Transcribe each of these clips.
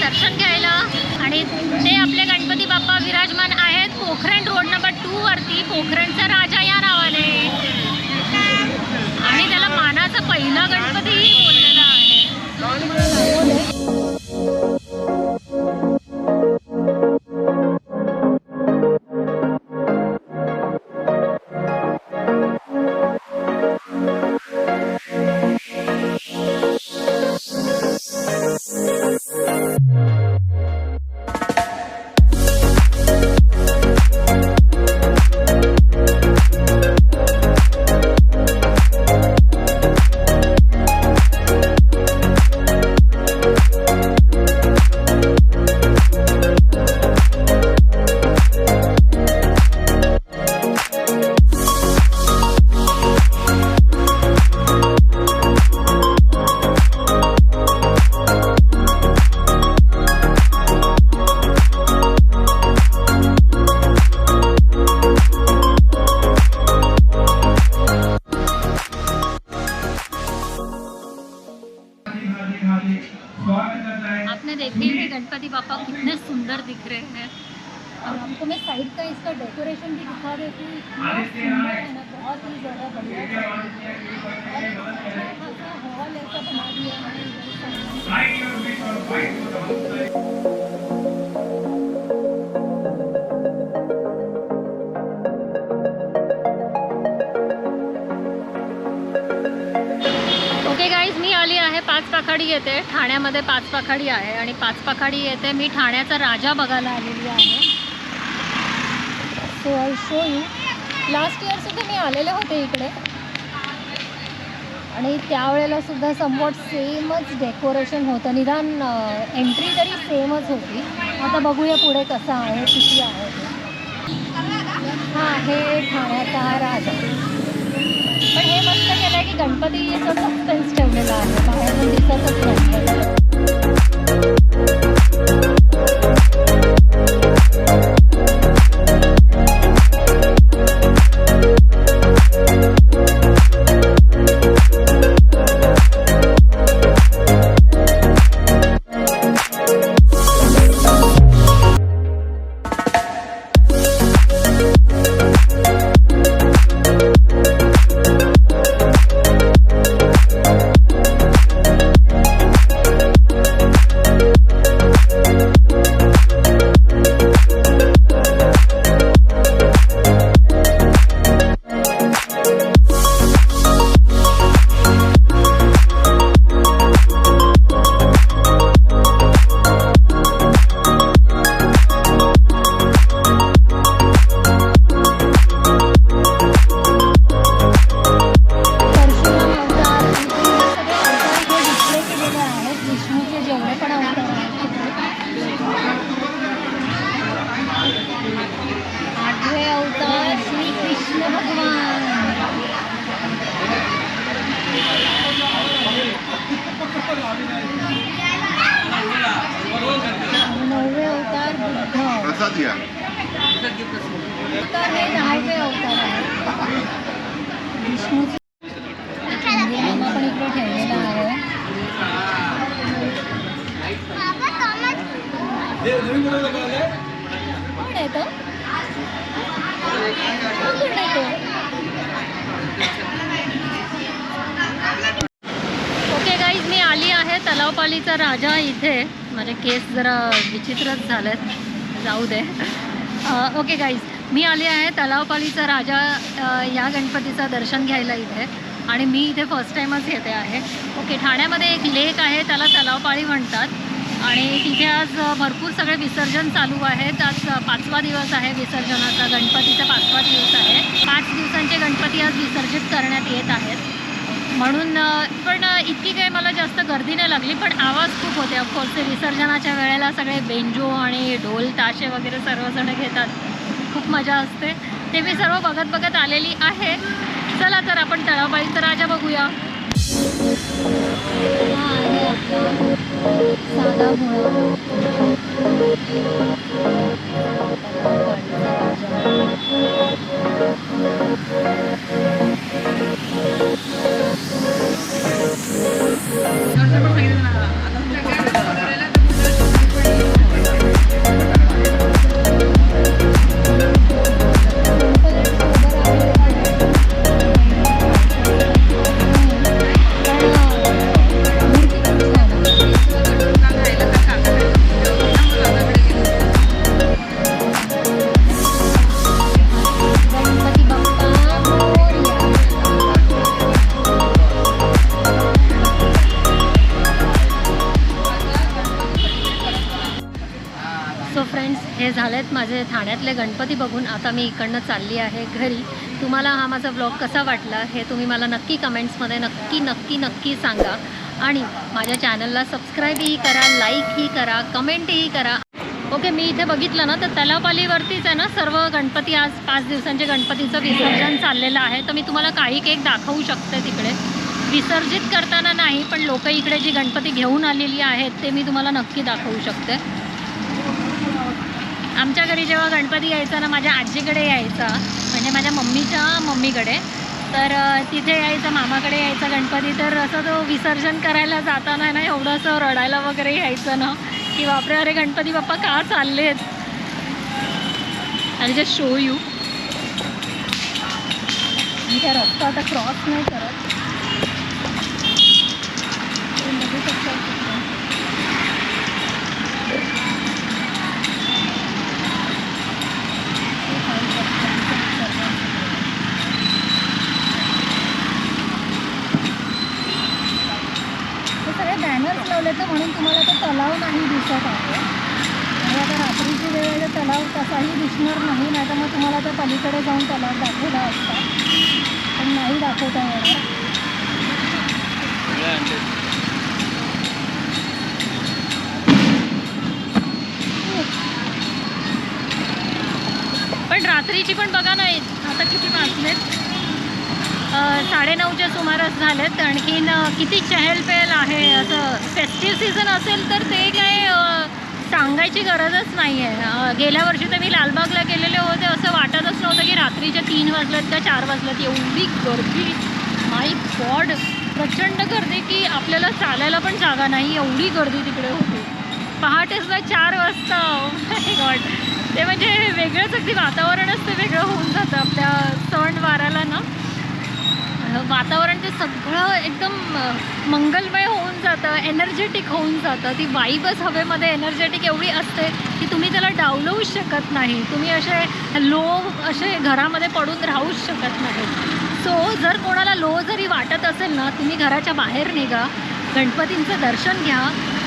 दर्शन घ्यायला आणि ते आपले गणपती बाप्पा विराजमान आहेत पोखरण रोड नंबर 2 वरती, पोखरणचा राजा या नावाने, आणि त्याला मानाचा पहिला गणपतीही बोललेला आहे. आपने देखे कि गणपति बापा कितने सुंदर दिख रहे हैं। और आपको मैं साइड का इसका डेकोरेशन भी दिखा देती हूँ, इतना सुंदर है ना, बहुत ही ज़्यादा बढ़िया। और एक अच्छा खासा हॉल ऐसा बना दिया है। ओके गाईज, मी आली आहे पाचपाखाडी येथे. ठाण्यामध्ये पाचपाखाडी आहे आणि पाचपाखाडी येथे मी ठाण्याचा राजा बघायला आलेली आहे. So I show you. Last year सुद्धा मी आलेले होते इकडे आणि त्यावेळेला सुद्धा समवॉट सेमच डेकोरेशन होतं, निदान एंट्री तरी सेमच होती. आता बघूया पुढे कसं आहे, किती आहे ते. हा आहे ठाण्याचा राजा. पण हे मस्त केलं आहे की गणपतीचं सस्पेन्स ठेवलेला आहे, बाहेरून दिसतच नाही. नववे अवतार बुद्ध. तर हे 10वे अवतार आहे विष्णूचे. मंदिराला पण इकडे ठेवलेला आहे. कोण आहे तो? कोण आहे तो? ओके गाईज, मी आली आहे तलावपालीचा राजा इथे. माझे केस जरा विचित्रच झालेत, जाऊ दे. ओके गाईज, मी आली आहे तलावपालीचा राजा या गणपतीचं दर्शन घ्यायला इथे. आणि मी इथे फर्स्ट टाईमच येते आहे. ओके, ठाण्यामध्ये एक लेक आहे, त्याला तलावपाळी म्हणतात. आणि तिथे आज भरपूर सगळे विसर्जन चालू आहेत. आज 5वा दिवस आहे विसर्जनाचा, गणपतीचा 5वा दिवस आहे. 5 दिवसांचे गणपती आज विसर्जित करण्यात येत आहेत. म्हणून पण इतकी काही मला जास्त गर्दी नाही लागली, पण आवाज खूप होते. ऑफकोर्स ते विसर्जनाच्या वेळेला सगळे बेंजो आणि ढोल ताशे वगैरे सर्वजण घेतात, खूप मजा असते. ते मी सर्व बघत आलेली आहे. चला तर आपण तलावपाळीचा राजा बघूया. हा आहे आपला साधा भोळा फ्रेंड्स, हे झालेत माझे ठाण्यातले गणपती बघून. आता मी इकडनं चालली आहे घरी. तुम्हाला हा माझा व्लॉग कसा वाटला हे तुम्ही मला नक्की कमेंट्समध्ये नक्की सांगा. आणि माझ्या चॅनलला सबस्क्राईबही करा, लाईकही करा, कमेंटही करा. ओके, मी इथे बघितलं ना तर तलावपालीवरतीच आहे ना सर्व गणपती, आज 5 दिवसांचे गणपतीचं विसर्जन चाललेलं आहे. तर मी तुम्हाला काही केक दाखवू शकते तिकडे. विसर्जित करताना नाही, पण लोक इकडे जी गणपती घेऊन आलेली आहेत ते मी तुम्हाला नक्की दाखवू शकते. आमच्या घरी जेव्हा गणपती यायचा ना, माझ्या आजीकडे यायचा, म्हणजे माझ्या मम्मीच्या मम्मीकडे. तर तिथे यायचा, मामाकडे यायचा गणपती. तर असं तो विसर्जन करायला जाताना ना एवढं असं रडायला वगैरे यायचं ना की बापरे, अरे गणपती बाप्पा का चाललेत. आणि जे शो यू, मी त्या रस्ता आता क्रॉस नाही करत. बघू शकता सगळे बॅनर्स लावले तर म्हणून तुम्हाला तो तलाव नाही दिसत आहे. म्हणजे आता रात्रीची वेळ आहे तर तलाव तसाही दिसणार नाही, नाही तर मग तुम्हाला त्या पलीकडे जाऊन तलाव दाखवला असता, पण नाही दाखवता येणार. पण रात्रीची पण बघा ना, आता किती वाजलेत, 9:30च्या सुमारास झालेत. आणखीन किती चहलपहल आहे. असं फेस्टिव्ह सीझन असेल तर ते काय सांगायची गरजच नाही आहे. गेल्या वर्षी तर मी लालबागला गेलेले होते, असं वाटतच नव्हतं की रात्रीचे 3 वाजलेत का 4 वाजलेत. एवढी गर्दी, माय गॉड, प्रचंड गर्दी की आपल्याला चालायला पण जागा नाही, एवढी गर्दी तिकडे होती. पहाटेसला 4 वाजता, माय गॉड, ते म्हणजे वेगळंच अगदी वातावरणच ते वेगळं होऊन जातं आपल्या सणवाराला ना. वातावरण ते सगळं एकदम मंगलमय होऊन जातं, एनर्जेटिक होऊन जातं. ती वाईबच हवेमध्ये एनर्जेटिक एवढी असते की तुम्ही त्याला डावलवूच शकत नाही. तुम्ही असे घरामध्ये पडून राहूच शकत नाही. सो जर कोणाला जरी वाटत असेल ना, तुम्ही घराच्या बाहेर निघा, गणपतींचं दर्शन घ्या,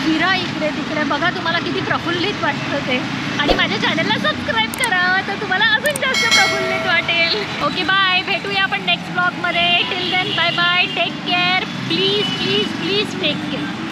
फिरा इकडे तिकडे, बघा तुम्हाला किती प्रफुल्लित वाटतं ते. आणि माझ्या चॅनलला सबस्क्राईब करा तर तुम्हाला अजून जास्त प्रफुल्लित वाटेल. ओके, बाय, भेटूया आपण नेक्स्ट ब्लॉगमध्ये. Till then bye bye, take care, please take care.